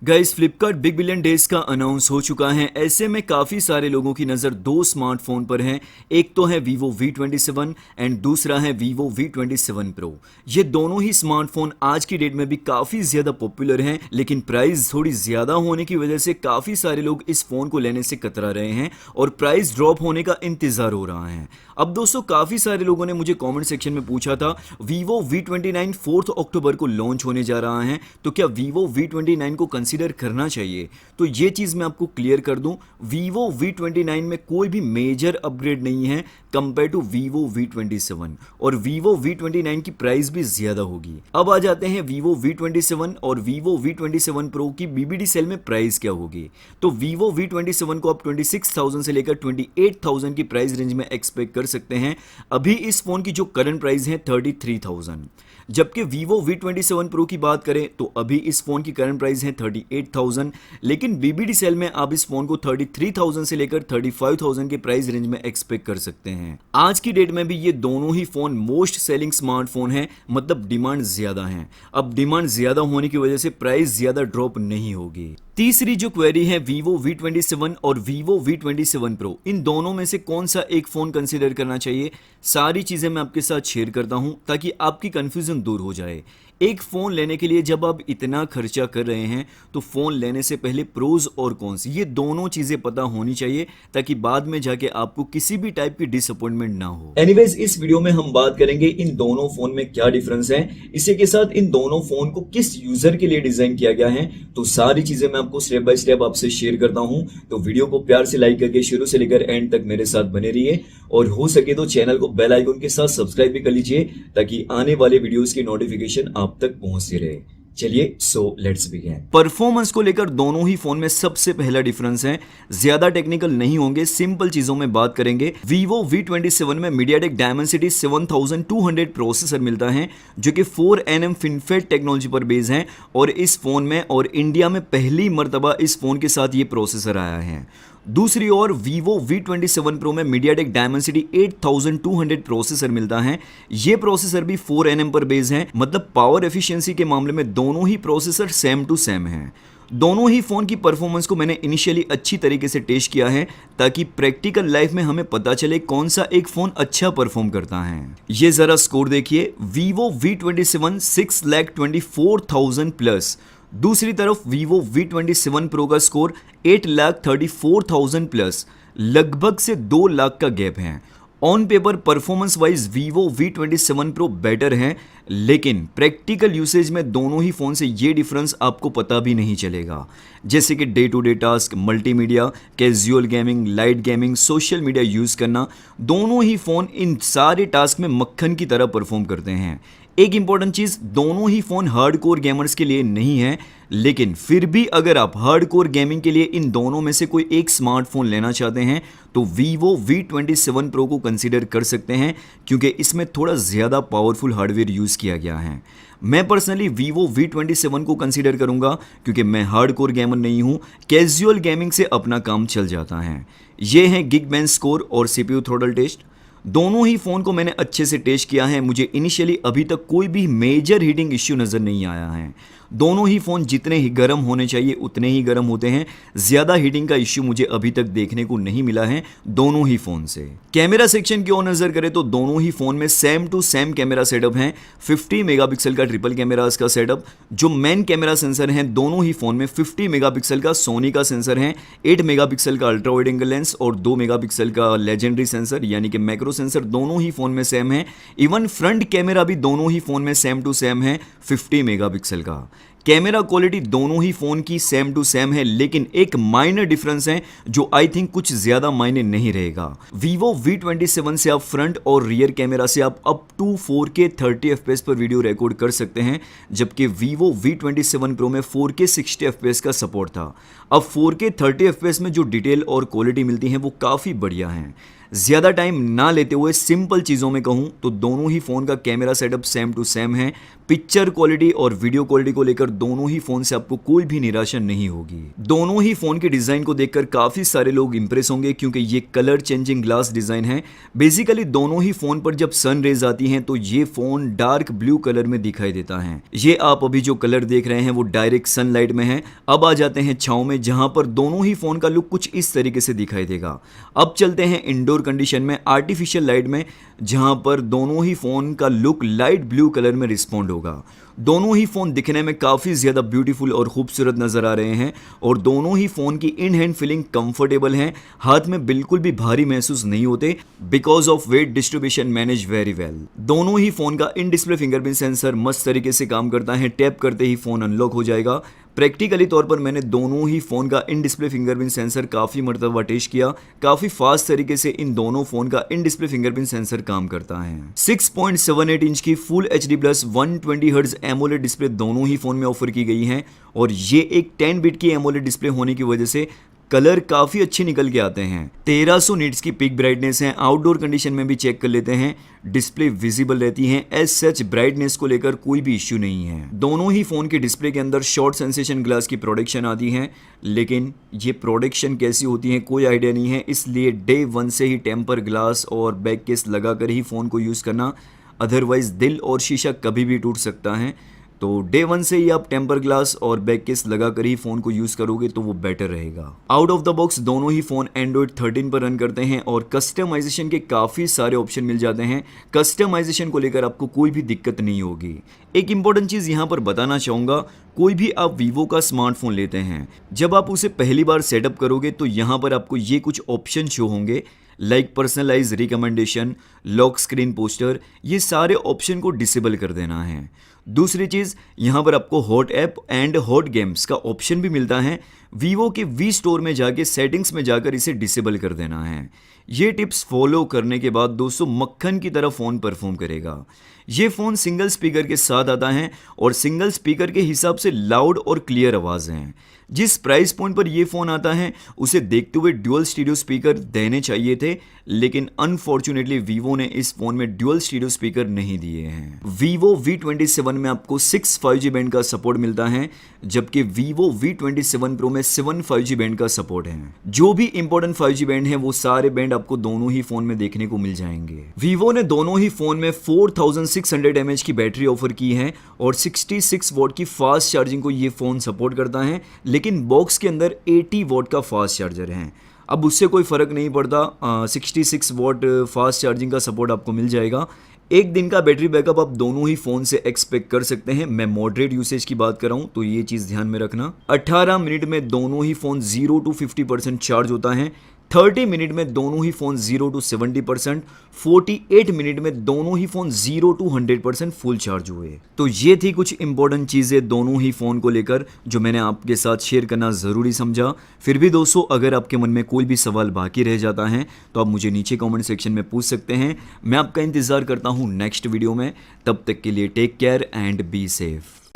Guys Flipkart big billion days का announce हो चुका है। ऐसे में काफ़ी सारे लोगों की नज़र दो स्मार्टफोन पर है। एक तो है Vivo V27 एंड दूसरा है Vivo V27 Pro। ये दोनों ही स्मार्टफोन आज की डेट में भी काफ़ी ज़्यादा पॉपुलर हैं, लेकिन प्राइस थोड़ी ज़्यादा होने की वजह से काफ़ी सारे लोग इस फ़ोन को लेने से कतरा रहे हैं और प्राइस ड्रॉप होने का इंतज़ार हो रहा है। अब दोस्तों काफ़ी सारे लोगों ने मुझे कमेंट सेक्शन में पूछा था Vivo V29 4 अक्टूबर को लॉन्च होने जा रहा है, तो क्या Vivo V29 को कंसीडर करना चाहिए? तो ये चीज़ मैं आपको क्लियर कर दूं, Vivo V29 में कोई भी मेजर अपग्रेड नहीं है कंपेयर टू Vivo V27 और Vivo V29 की प्राइस भी ज़्यादा होगी। अब आ जाते हैं Vivo V27 और Vivo V27 Pro की BBD सेल में प्राइस क्या होगी। तो Vivo V27 को आप 26,000 से लेकर 28,000 की प्राइस रेंज में एक्सपेक्ट कर सकते हैं। अभी इस फोन की जो करंट प्राइस है 33,000, जबकि Vivo V27 Pro की बात करें तो अभी इस फोन की करंट प्राइस है 38,000, लेकिन BBD सेल में आप इस फोन को 33,000 से लेकर 35,000 के प्राइस रेंज में एक्सपेक्ट कर सकते हैं। आज की डेट में भी ये दोनों ही फोन मोस्ट सेलिंग स्मार्टफोन है, मतलब डिमांड ज्यादा है। अब डिमांड ज्यादा होने की वजह से प्राइस ज्यादा ड्रॉप नहीं होगी। तीसरी जो क्वेरी है Vivo V27 और Vivo V27 Pro, इन दोनों में से कौन सा एक फोन कंसीडर करना चाहिए, सारी चीजें मैं आपके साथ शेयर करता हूं ताकि आपकी कंफ्यूजन दूर हो जाए। एक फोन लेने के लिए जब आप इतना खर्चा कर रहे हैं तो फोन लेने से पहले प्रोज और कॉन्स ये दोनों चीजें पता होनी चाहिए ताकि बाद में जाके आपको किसी भी टाइप की डिसअपॉइंटमेंट ना हो। एनीवेज इस वीडियो में हम बात करेंगे इन दोनों फोन में क्या डिफरेंस है, इसी के साथ इन दोनों फोन को किस यूजर के लिए डिजाइन किया गया है, तो सारी चीजें मैं आपको स्टेप बाय स्टेप आपसे शेयर करता हूं। तो वीडियो को प्यार से लाइक करके शुरू से लेकर एंड तक मेरे साथ बने रहिए और हो सके तो चैनल को बेल आइकन के साथ सब्सक्राइब भी कर लीजिए ताकि आने वाले वीडियोस की नोटिफिकेशन आप तक पहुंचती रहे। चलिए सो लेट्स बिगिन। परफॉर्मेंस को लेकर दोनों ही फोन में सबसे पहला डिफरेंस है, ज्यादा टेक्निकल नहीं होंगे, सिंपल चीजों में बात करेंगे। Vivo V27 में MediaTek Dimensity 7200 प्रोसेसर मिलता है जो कि 4nm FinFET टेक्नोलॉजी पर बेस है और इस फोन में और इंडिया में पहली मर्तबा इस फोन के साथ ये प्रोसेसर आया है। दूसरी ओर Vivo V27 Pro में MediaTek Dimensity 8200 प्रोसेसर मिलता है। ये प्रोसेसर भी 4nm पर बेस है, मतलब पावर एफिशिएंसी के मामले में दोनों ही प्रोसेसर सेम टू सेम हैं। दोनों ही फोन की परफॉर्मेंस को मैंने इनिशियली अच्छी तरीके से टेस्ट किया है ताकि प्रैक्टिकल लाइफ में हमें पता चले कौन सा एक फोन अच्छा परफॉर्म करता है। ये जरा स्कोर देखिए, Vivo V27 6,24,000 प्लस, दूसरी तरफ Vivo V27 Pro का स्कोर 8,34,000 प्लस, लगभग से 2 लाख का गैप है। On paper performance wise Vivo V27 Pro better है, लेकिन प्रैक्टिकल यूसेज में दोनों ही फोन से ये डिफरेंस आपको पता भी नहीं चलेगा। जैसे कि day to day task, multimedia, casual gaming, light gaming, social media use करना, दोनों ही फोन इन सारे टास्क में मक्खन की तरह परफॉर्म करते हैं। एक इंपॉर्टेंट चीज, दोनों ही फोन हार्डकोर गेमर्स के लिए नहीं है, लेकिन फिर भी अगर आप हार्डकोर गेमिंग के लिए इन दोनों में से कोई एक स्मार्टफोन लेना चाहते हैं तो Vivo V27 Pro को कंसीडर कर सकते हैं क्योंकि इसमें थोड़ा ज़्यादा पावरफुल हार्डवेयर यूज़ किया गया है। मैं पर्सनली Vivo V27 को कंसीडर करूंगा क्योंकि मैं हार्डकोर गेमर नहीं हूं, कैजुअल गेमिंग से अपना काम चल जाता है। ये हैं Geekbench स्कोर और CPU थ्रॉटल टेस्ट। दोनों ही फ़ोन को मैंने अच्छे से टेस्ट किया है, मुझे इनिशियली अभी तक कोई भी मेजर हीटिंग इश्यू नज़र नहीं आया है। दोनों ही फ़ोन जितने ही गर्म होने चाहिए उतने ही गर्म होते हैं, ज़्यादा हीटिंग का इश्यू मुझे अभी तक देखने को नहीं मिला है दोनों ही फ़ोन से। कैमरा सेक्शन की ओर नज़र करें तो दोनों ही फ़ोन में same to same camera setup है। 50 मेगापिक्सल का ट्रिपल कैमरास का सेटअप, जो मेन कैमरा सेंसर हैं दोनों ही फ़ोन में 50 मेगापिक्सल का सोनी का सेंसर है, 8 मेगापिक्सल का अल्ट्रा वाइड एंगल लेंस और 2 मेगापिक्सल का लेजेंडरी सेंसर यानी कि मैक्रो सेंसर दोनों ही फ़ोन में सेम है। इवन फ्रंट कैमरा भी दोनों ही फ़ोन में सेम टू सेम है 50 मेगापिक्सल का। कैमरा क्वालिटी दोनों ही फोन की सेम टू सेम है, लेकिन एक माइनर डिफरेंस है जो आई थिंक कुछ ज्यादा मायने नहीं रहेगा। Vivo V27 से आप फ्रंट और रियर कैमरा से आप अप टू 4K 30 FPS पर वीडियो रिकॉर्ड कर सकते हैं, जबकि Vivo V27 Pro में 4K 60 FPS का सपोर्ट था। अब 4K 30 FPS में जो डिटेल और क्वालिटी मिलती है वो काफी बढ़िया है। ज़्यादा टाइम ना लेते हुए सिंपल चीज़ों में कहूँ तो दोनों ही फ़ोन का camera setup same to same है। पिक्चर क्वालिटी और वीडियो क्वालिटी को लेकर दोनों ही फ़ोन से आपको कोई भी निराशा नहीं होगी। दोनों ही फ़ोन के डिज़ाइन को देखकर काफ़ी सारे लोग इंप्रेस होंगे क्योंकि ये कलर चेंजिंग ग्लास डिज़ाइन है। बेसिकली दोनों ही फ़ोन पर जब सन रेज आती हैं तो ये फ़ोन डार्क ब्लू कलर में दिखाई देता है। ये आप अभी जो कलर देख रहे हैं वो डायरेक्ट सनलाइट में है। अब आ जाते हैं छाँव में, जहाँ पर दोनों ही फ़ोन का लुक कुछ इस तरीके से दिखाई देगा। अब चलते हैं इंडोर कंडीशन में, आर्टिफिशियल लाइट में, जहां पर दोनों ही फोन का लुक लाइट ब्लू कलर में रिस्पॉन्ड होगा। दोनों ही फोन दिखने में काफी ज्यादा ब्यूटीफुल और खूबसूरत नजर आ रहे हैं और दोनों ही फोन की इन हैंड फीलिंग कंफर्टेबल है, हाथ में बिल्कुल भी भारी महसूस नहीं होते because of weight distribution manage very well. दोनों ही फोन का इन डिस्प्ले फिंगरप्रिंट सेंसर मस्त तरीके से काम करता है। टैप करते ही फोन अनलॉक हो जाएगा। प्रैक्टिकली तौर पर मैंने दोनों ही फ़ोन का इन डिस्प्ले फिंगरप्रिंट सेंसर काफ़ी मरतबा टेस्ट किया। काफ़ी फास्ट तरीके से इन दोनों फ़ोन का इन डिस्प्ले फिंगरप्रिंट सेंसर काम करता है। 6.78 इंच की full HD plus 120 hertz AMOLED display दोनों ही फ़ोन में ऑफर की गई है और ये एक 10 बिट की एमोलेड डिस्प्ले होने की वजह से कलर काफ़ी अच्छे निकल के आते हैं। 1300 निट्स की पिक ब्राइटनेस है। आउटडोर कंडीशन में भी चेक कर लेते हैं, डिस्प्ले विजिबल रहती है। एज सच ब्राइटनेस को लेकर कोई भी इश्यू नहीं है। दोनों ही फ़ोन के डिस्प्ले के अंदर शॉर्ट सेंसेशन ग्लास की प्रोडक्शन आती है, लेकिन ये प्रोडक्शन कैसी होती है कोई आइडिया नहीं है, इसलिए डे 1 से ही टेम्पर ग्लास और बैक केस लगाकर ही फ़ोन को यूज़ करना, अदरवाइज दिल और शीशा कभी भी टूट सकता है। तो डे 1 से ही आप टेम्पर ग्लास और बैक केस लगाकर ही फ़ोन को यूज़ करोगे तो वो बेटर रहेगा। आउट ऑफ द बॉक्स दोनों ही फ़ोन एंड्रॉइड 13 पर रन करते हैं और कस्टमाइजेशन के काफ़ी सारे ऑप्शन मिल जाते हैं। कस्टमाइजेशन को लेकर आपको कोई भी दिक्कत नहीं होगी। एक इंपॉर्टेंट चीज़ यहाँ पर बताना चाहूँगा, कोई भी आप वीवो का स्मार्टफोन लेते हैं, जब आप उसे पहली बार सेटअप करोगे तो यहाँ पर आपको ये कुछ ऑप्शन शो होंगे like personalize recommendation, lock screen poster, ये सारे ऑप्शन को डिसेबल कर देना है। दूसरी चीज़, यहाँ पर आपको hot app and hot games का ऑप्शन भी मिलता है। वीवो के वी स्टोर में जाके सेटिंग्स में जाकर इसे डिसेबल कर देना है। ये टिप्स फॉलो करने के बाद दोस्तों मक्खन की तरह फ़ोन परफॉर्म करेगा। ये फ़ोन सिंगल स्पीकर के साथ आता है और सिंगल स्पीकर के हिसाब से लाउड और क्लियर आवाज़ है। जिस प्राइस पॉइंट पर यह फ़ोन आता है उसे देखते हुए ड्यूअल स्टीरियो स्पीकर देने चाहिए थे, लेकिन अनफॉर्चुनेटली वीवो ने इस फ़ोन में ड्यूअल स्टीरियो स्पीकर नहीं दिए हैं। वीवो V27 में आपको 6 5G बैंड का सपोर्ट मिलता है, जबकि वीवो V27 प्रो में 7 5G बैंड का सपोर्ट है। जो भी इंपॉर्टेंट 5G बैंड है वो सारे बैंड आपको दोनों ही फ़ोन में देखने को मिल जाएंगे। वीवो ने दोनों ही फ़ोन में 4600 mAh की बैटरी ऑफर की है और 66 वॉट की फास्ट चार्जिंग को ये फ़ोन सपोर्ट करता है, लेकिन बॉक्स के अंदर 80 वॉट का फास्ट चार्जर है। अब उससे कोई फ़र्क नहीं पड़ता, 66 वॉट फास्ट चार्जिंग का सपोर्ट आपको मिल जाएगा। एक दिन का बैटरी बैकअप आप दोनों ही फ़ोन से एक्सपेक्ट कर सकते हैं। मैं मॉडरेट यूसेज की बात कर रहा हूँ तो ये चीज़ ध्यान में रखना। 18 मिनट में दोनों ही फ़ोन 0 to 50% चार्ज होता है। 30 मिनट में दोनों ही फ़ोन 0 to 70%, 48 मिनट में दोनों ही फ़ोन 0 to 100% फुल चार्ज हुए। तो ये थी कुछ इंपॉर्टेंट चीज़ें दोनों ही फ़ोन को लेकर जो मैंने आपके साथ शेयर करना ज़रूरी समझा। फिर भी दोस्तों अगर आपके मन में कोई भी सवाल बाकी रह जाता है तो आप मुझे नीचे कमेंट सेक्शन में पूछ सकते हैं। मैं आपका इंतज़ार करता हूँ नेक्स्ट वीडियो में। तब तक के लिए take care and be safe.